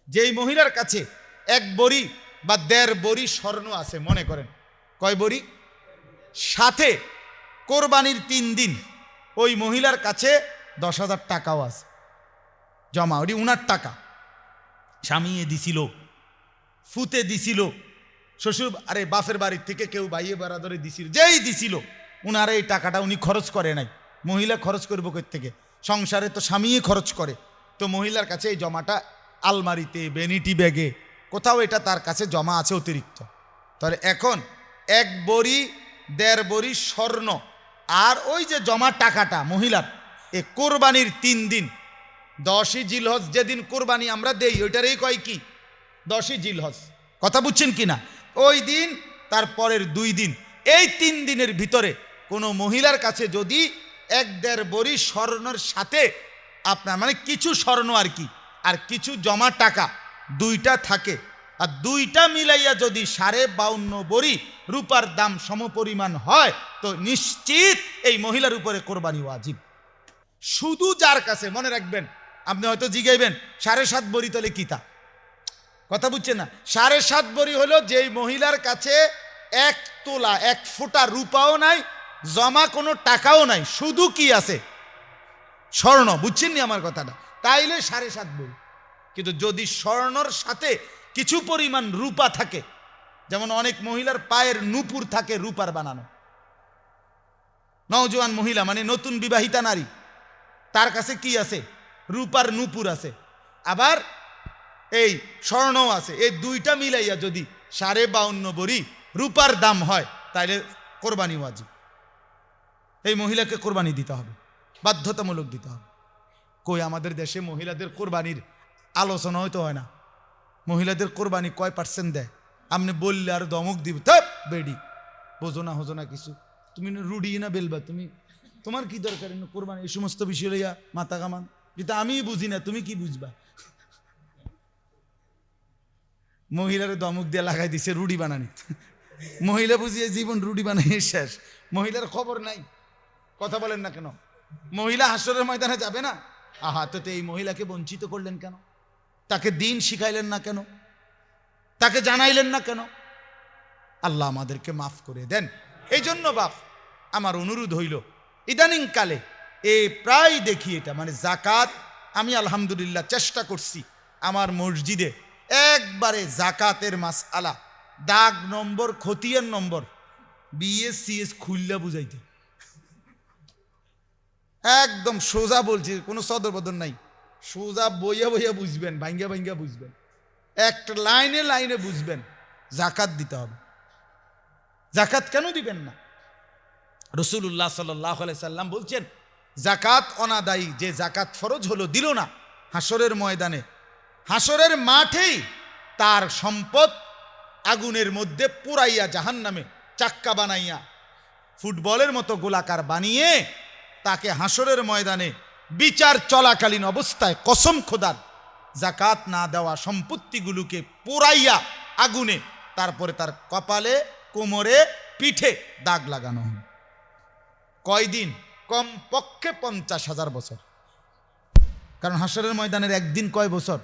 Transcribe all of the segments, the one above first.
যেই মহিলার কাছে 1 বড়ি বা 1.5 বড়ি স্বর্ণ আছে, মনে করেন কয় বড়ি, সাথে কোরবানির 3 দিন ওই মহিলার কাছে 10,000 টাকাও আছে জমা, ওটি উনার টাকা, স্বামীয়ে দিছিল, ফুতে দিছিল, শ্বশুর আরে বাপের বাড়ির থেকে কেউ বাইয়ে বারাদরে দিছিল, যেই দিছিল উনার এই টাকাটা উনি খরচ করে নাই। মহিলা খরচ করবো কই থেকে? সংসারে তো স্বামীই খরচ করে, তো মহিলার কাছে এই জমাটা আলমারিতে, ভ্যানিটি ব্যাগে কোথাও এটা তার কাছে জমা আছে অতিরিক্ত। তাহলে এখন 1 বড়ি 1.5 বড়ি স্বর্ণ আর ওই যে জমা টাকাটা মহিলার, এ কোরবানির 3 দিন, 10ই জিলহজ যেদিন কোরবানি আমরা দেই ওইটারই কয় কি 10ই জিলহজ, কথা বুঝছেন কিনা? ওই দিন তার পরের 2 দিন, এই 3 দিনের ভিতরে কোনো মহিলার কাছে যদি 1.5 বড়ি স্বর্ণের সাথে আপনার মানে কিছু স্বর্ণ আর কি, আর কিছু জমা টাকা, 2টা থাকে, আর 2টা মিলাইয়া যদি 52.5 বড়ি রূপার দাম সমপরিমাণ হয়, তো নিশ্চিত এই মহিলার উপরে কোরবানি ওয়াজিব। শুধু যার কাছে, মনে রাখবেন, আপনি হয়তো জিগাইবেন 7.5 বড়ি তাহলে কিতা, কথা বুঝছেন না? 7.5 বড়ি হলো যেই মহিলার কাছে 1 তোলা 1 ফোঁটা রূপাও নাই, জমা কোনো টাকাও নাই, শুধু কি আছে স্বর্ণ, বুঝছেন নি আমার কথাটা? তাইলে 7.5 বড়ি। কিন্তু যদি স্বর্ণর সাথে কিছু পরিমাণ রূপা থাকে, যেমন অনেক মহিলার পায়ের নুপুর থাকে রূপার বানানো, নওজোয়ান মহিলা মানে নতুন বিবাহিতা নারী, তার কাছে কি আছে রূপার নুপুর আছে, আবার এই স্বর্ণও আছে, এই 2টা মিলাইয়া যদি 52.5 বড়ি রূপার দাম হয়, তাইলে কোরবানি ওয়াজিব, এই মহিলাকে কোরবানি দিতে হবে, বাধ্যতামূলক দিতে হবে। কই আমাদের দেশে মহিলাদের কোরবানির আলোচনা হয়তো হয় না। মহিলাদের কোরবানি কয় % দেয়? আপনি বললে আর দমক দিব, তপ বেডি বোঝো না হোজো না কিছু, তুমি রুডি না বেলবা, তুমি তোমার কি দরকার কোরবানি এই সমস্ত বিষয় লইয়া মাথা কামান, যেটা আমি বুঝি না তুমি কি বুঝবা। মহিলার দমক দিয়ে লাগাই দিছে রুডি বানানি, মহিলা বুঝিয়ে জীবন রুডি বানাই শেষ, মহিলার খবর নাই। কথা বলেন না কেন? মহিলা হাসরের ময়দানে যাবে না? আহা, তো এই মহিলাকে বঞ্চিত করলেন কেন? তাকে দিন শিখাইলেন না কেন? তাকে জানাইলেন না কেন? আল্লাহ আমাদেরকে মাফ করে দেন। এই জন্য বাপ আমার অনুরোধ হইল, ইদানিং কালে প্রায় দেখি এটা মানে জাকাত, আমি আলহামদুলিল্লাহ চেষ্টা করছি আমার মসজিদে একবারে জাকাতের মাসআলা দাগ নম্বর খতিয়ান নম্বর BS-CS খুললা বুঝাইতে, একদম সোজা বলছি, কোনো সদর বদর নাই, সোজা বইয়া বইয়া বুঝবেন, ভাঙ্গা ভাঙ্গা বুঝবেন, একটা লাইনে লাইনে বুঝবেন। জাকাত দিতে হবে। জাকাত কেন দিবেন না? রাসূলুল্লাহ সাল্লাল্লাহু আলাইহি সাল্লাম বলছেন, জাকাত অনাদায়ী যে জাকাত ফরজ হলো দিল না, হাসরের ময়দানে, হাসরের মাঠেই তার সম্পদ আগুনের মধ্যে পুরাইয়া জাহান্নামে চাক্কা বানাইয়া ফুটবলের মতো গোলাকার বানিয়ে তাকে হাসরের ময়দানে বিচার চলাকালীন অবস্থায় কসম খোদার জাকাত না দেওয়া সম্পত্তিগুলোকে পোড়াইয়া আগুনে, তারপরে তার কপালে, কোমরে, পিঠে দাগ লাগানো হয়। কয়দিন? কমপক্ষে 50,000 বছর। কারণ হাসরের ময়দানের একদিন কয় বছর?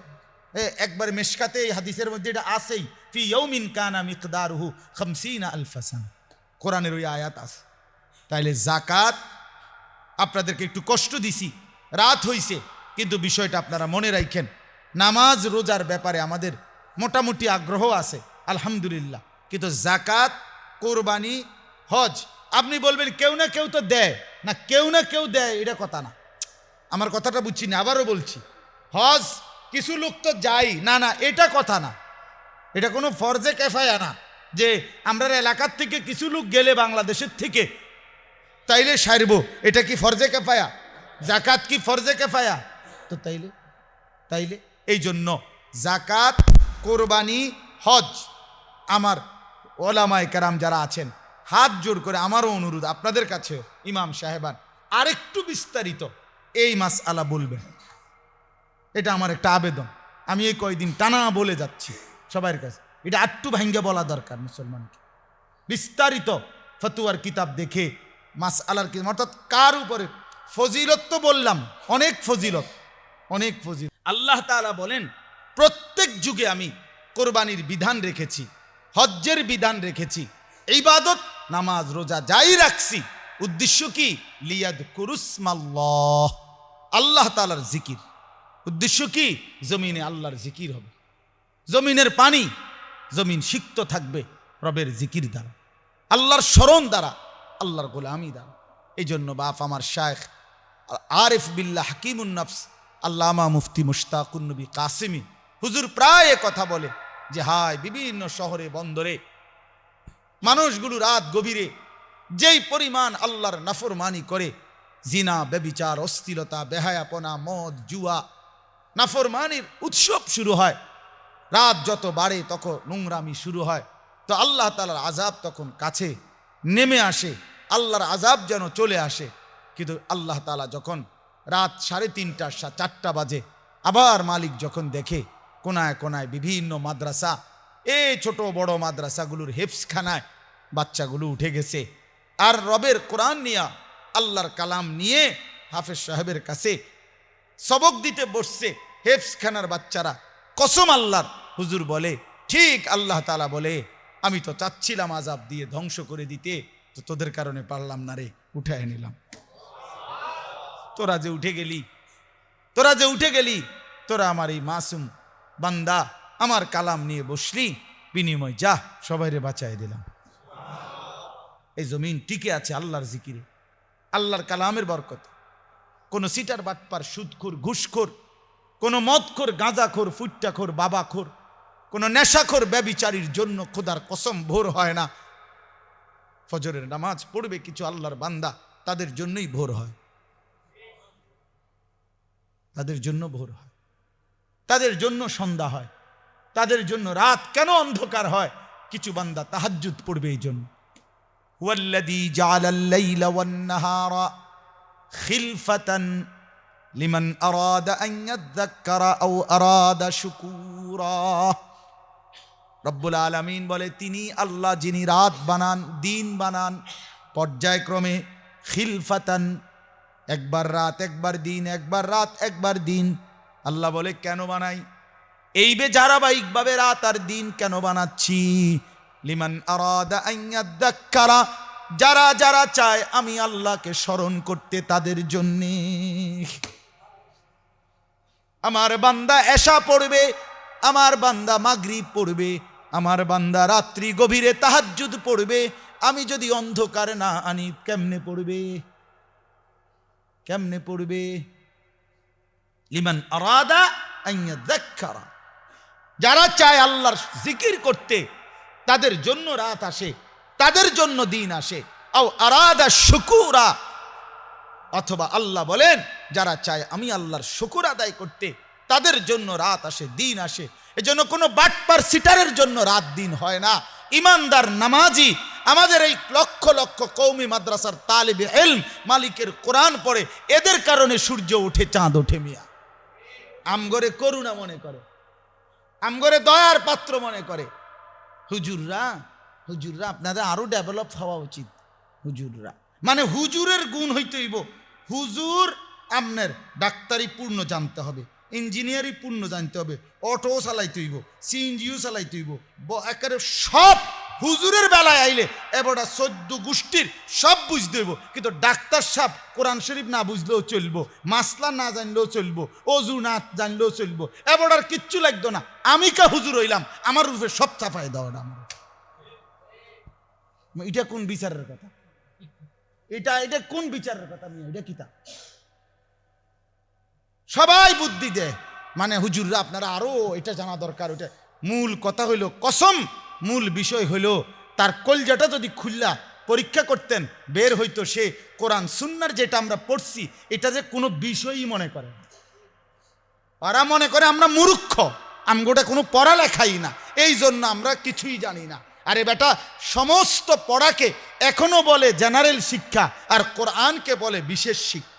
একবার মেশকাতে এই হাদিসের মধ্যে এটা আছেই, ফি ইয়াউমিন কানা মিকদারুহু 50,000 সানা, কোরআনের ওই আয়াত আছে। তাইলে জাকাত আপনাদেরকে একটু কষ্ট দিছি, রাত হইছে, কিন্তু বিষয়টা আপনারা মনে রাখেন। নামাজ রোজার ব্যাপারে আমাদের মোটামুটি আগ্রহ আছে আলহামদুলিল্লাহ, কিন্তু জাকাত, কোরবানি, হজ, আপনি বলবেন কেউ না কেউ তো দেয় না, কেউ না কেউ দেয়, এটা কথা না। আমার কথাটা বুঝছি না, আবারও বলছি, হজ কিছু লোক তো যাই না, না এটা কথা না, এটা কোনো ফরজে কেফায়া না যে আমরা এলাকার থেকে কিছু লোক গেলে বাংলাদেশের থেকে তাইলে সারব, এটা কি ফরজে কেফায়া? জাকাত কি ফরজে কেফায়া? তো তাইলে এই জন্য জাকাত, কোরবানি, হজ, আমার ওলামায়ে কেরাম যারা আছেন হাত জোড় করে আমারও অনুরোধ আপনাদের কাছে, ইমাম সাহেবান আরেকটু বিস্তারিত এই মাসআলা বলবেন, এটা আমার একটা আবেদন। আমি এই কয়দিন টানা বলে যাচ্ছি সবার কাছে, এটা একটু ভাঙ্গে বলা দরকার মুসলমানকে। বিস্তারিত ফতুয়ার কিতাব দেখে মাসআলার কি, অর্থাৎ কার উপরে ফজিলত, তো বললাম অনেক ফজিলত, অনেক ফজিলত। আল্লাহ তাআলা বলেন প্রত্যেক যুগে আমি কোরবানির বিধান রেখেছি, হজ্জের বিধান রেখেছি, ইবাদত নামাজ রোজা যাই রাখছি, উদ্দেশ্য কি? লিয়াযকুরুসমাল্লাহ, আল্লাহ তাআলার জিকির। উদ্দেশ্য কি? জমিনে আল্লাহর জিকির হবে, জমিনের পানি, জমিন সিক্ত থাকবে রবের জিকির দ্বারা, আল্লাহর স্মরণ দ্বারা, আল্লাহর গোলামি দ্বারা। এই জন্য বাপ আমার শায়েখ আরিফ বিল্লাহ হাকিমুন নফস আল্লামা মুফতি মুশতাকুন নবী কাসিমি হুজুর প্রায় কথা বলে যে হায় বিভিন্ন শহরে বন্দরে মানুষগুলো রাত গভীরে যেই পরিমাণ আল্লাহর নাফরমানি করে, জিনা, ব্যভিচার, অশ্লীলতা, বেহায়াপনা, মদ, জুয়া, নাফরমানির উৎসব শুরু হয়। রাত যত বাড়ে তখন নোংরামি শুরু হয়। তো আল্লাহ তাআলার আযাব তখন কাছে নেমে আসে, আল্লাহর আযাব যেন চলে আসে। কিন্তু আল্লাহ তাআলা যখন রাত 3:30 4টা বাজে, আবার মালিক যখন দেখে কোনায় কোনায় বিভিন্ন মাদ্রাসা, এই ছোট বড় মাদ্রাসাগুলোর হেফজখানায় বাচ্চাগুলো উঠে গেছে, আর রবের কোরআন নিয়ে, আল্লাহর কালাম নিয়ে হাফেজ সাহেবের কাছে সবক দিতে বসছে হেফজখানার বাচ্চারা। কসম আল্লাহর, হুজুর বলে ঠিক আল্লাহ তাআলা বলে আমি তো চাচ্ছিলাম আযাব দিয়ে ধ্বংস করে দিতে, তো তোদের কারণে পারলাম না রে, উঠায় নিলাম। তোরা যে উঠে গেলি, তোরা আমার এই মাসুম বান্দা আমার কালাম নিয়ে বসলি, বিনিময় যা সবাইরে বাঁচাই দিলাম। এই জমিন টিকে আছে আল্লাহর জিকিরে, আল্লাহর কালামের বরকত। কোন সিটার বাটপার, সুদখোর, ঘুষখোর, কোন মদখোর, গাঁজাখোর, ফুট্টাখোর, বাবাখোর, কোন নেশাখোর, ব্যভিচারীর জন্য খোদার কসম ভোর হয় না। ফজরের নামাজ পড়বে কিছু আল্লাহর বান্দা, তাদের জন্যই ভোর হয়, তাদের জন্য ভোর হয়, তাদের জন্য সন্ধ্যা হয়, তাদের জন্য রাত কেন অন্ধকার হয়? কিছু বান্দা তাহাজ্জুদ পড়বে এই জন্য। ওয়াল্লাযী জাআলাল লাইলা ওয়ান নাহারা খিলফাতান লিমান আরাদা আন ইয়াযাক্কারা আও আরাদা শুকুরা। রব্বুল আলামিন বলে তিনি আল্লাহ যিনি রাত বানান, দিন বানান পর্যায়ক্রমে, খিলফাতান, একবার রাত একবার দিন, একবার রাত একবার দিন। আল্লাহ বলে কেন বানাই? এই ধারাবাহিকভাবে রাত আর দিন কেন বানাচ্ছি? লিমান আরাদা আন ইয়াযাক্কারা, যারা যারা চায় আমি আল্লাহকে স্মরণ করতে, তাদের জন্যে। আমার বান্দা এশা পড়বে, আমার বান্দা মাগরিব পড়বে, আমার বান্দা রাত্রি গভীরে তাহাজ্জুদ পড়বে। আমি যদি অন্ধকার না আনি কেমনে পড়বে? কেমনে পড়বে? লিমান আরাদা আন ইয়াযাক্কারা, যারা চায় আল্লাহর জিকির করতে তাদের জন্য রাত আসে, তাদের জন্য দিন আসে। আও আরাদা শুকুরা, অথবা আল্লাহ বলেন যারা চায় আমি আল্লাহর শুকর আদায় করতে তাদের জন্য রাত আসে, দিন আসে। এজন্য কোনো বাটপার সিটারের জন্য রাত দিন হয় না। ইমানদার নামাজি আমাদের এই লক্ষ লক্ষ কওমি মাদ্রাসার তালিবে ইলম মালিকের কোরআন পড়ে, এদের কারণে সূর্য ওঠে, চাঁদ ওঠে। মিয়া আমগরে করুণা মনে করে, আমগরে দয়ার পাত্র মনে করে। হুজুররা আপনাদের আরো ডেভেলপ হওয়া উচিত। হুজুররা মানে হুজুরের গুণ হইতে হইব, হুজুর আপনার ডাক্তারি পূর্ণ জানতে হবে, ইঞ্জিনিয়ারিং পূর্ণ জানতে হবে, অটো চালাইতে হইব, সিএনজিও চালাইতে হইব, একেবারে সব হুজুরের বেলায় আইলে এবার 14 গোষ্ঠীর সব বুঝতে হইব। কিন্তু ডাক্তার সাহেব কোরআন শরীফ না বুঝলেও চলবো, মাসলা না জানলেও চলবো, অজু না জানলেও চলবো, এবার আর কিচ্ছু লাগতো না। আমি কা হুজুর হইলাম, আমার রূপে সব চাপাই দেওয়া না। আমার এটা কোন বিচারের কথা? এটা কোন বিচারের কথা? এটা কিতা সবাই বুদ্ধি দেয়, মানে হুজুররা আপনারা আরো এটা জানা দরকার। ওটা মূল কথা হইল কসম, মূল বিষয় হইল তার কলজাটা যদি খুললা পরীক্ষা করতেন, বের হইতো সে কোরআন সুন্নাহর যেটা আমরা পড়ছি এটা যে কোনো বিষয়ই মনে করে না। ওরা মনে করে আমরা মূর্খ, আমগোটা কোনো পড়ালেখাই না, এই জন্য আমরা কিছুই জানি না। আরে বেটা, সমস্ত পড়াকে এখনো বলে জেনারেল শিক্ষা, আর কোরআনকে বলে বিশেষ শিক্ষা।